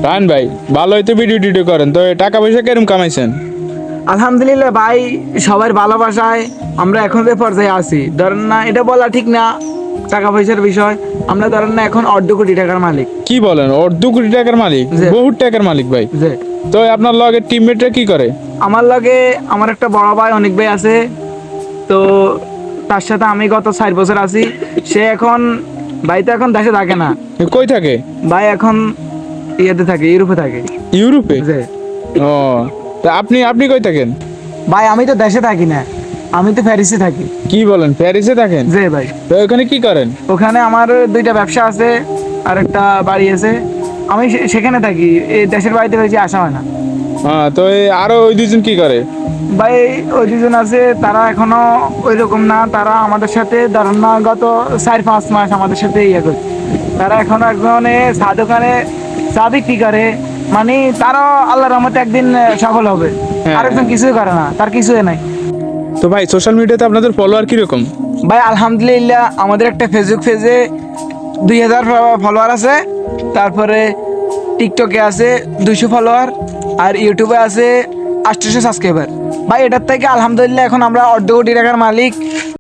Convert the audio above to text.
Run ভাই ভালোই তো ভিডিও টিডিও করেন, তো টাকা পয়সা কেরম কামাইছেন? আলহামদুলিল্লাহ ভাই, সবার ভালোবাসায় আমরা এখন যে পর্যায়ে আছি, ধরেন না এটা বলা ঠিক না টাকা পয়সার বিষয়, আমরা ধরেন না এখন 1.5 কোটি টাকার মালিক। কি বলেন, ওর 2 কোটি টাকার মালিক? জি। বহুত টাকার মালিক ভাই। যে তো আপনার লগের টিমমেটরা কি করে? আমার লগে আমার একটা বড় ভাই অনেক ভাই আছে, তো তার সাথে আমি গত 4 বছর আছি। সে এখন ভাই তো এখন দেশে থাকে না, কই থাকে? ভাই এখন ইয়েতে থাকে, ইউরোপে থাকে। ইউরোপে? যে ও, তা আপনি আপনি কই থাকেন? ভাই আমি তো দেশে থাকি না, আমি তো প্যারিসে থাকি। কি বলেন, প্যারিসে থাকেন? যে ভাই তো ওখানে কি করেন? ওখানে আমার 2টা ব্যবসা আছে আর একটা বাড়ি আছে, আমি সেখানে থাকি। এই দেশের বাড়িতে বেশি আসা হয় না। হ্যাঁ, তো আরো ওই দুজন কি করে? ভাই ওই দুজন আছে, তারা এখনো ওই রকম না, তারা আমাদের সাথে ধরেন না গত 4-5 মাস আমাদের সাথে ইয়ে করে, তারা এখনো একজনে চা দোকানে চা বিক্রি করে, মানে তারও আল্লাহর রহমতে একদিন সফল হবে। হ্যাঁ। আরেকজন কিছুই করে না, তার কিছুই নাই। তো ভাই সোশ্যাল মিডিয়াতে আপনাদের ফলোয়ার কিরকম? ভাই আলহামদুলিল্লাহ আমাদের একটা ফেসবুক পেজে 2000 ফলোয়ার আছে, তারপরে টিকটকে আছে 200 ফলোয়ার, আর ইউটিউবে আছে 800 সাবস্ক্রাইবার। ভাই এটার থেকে আলহামদুলিল্লাহ এখন আমরা 1.5 কোটি টাকার মালিক।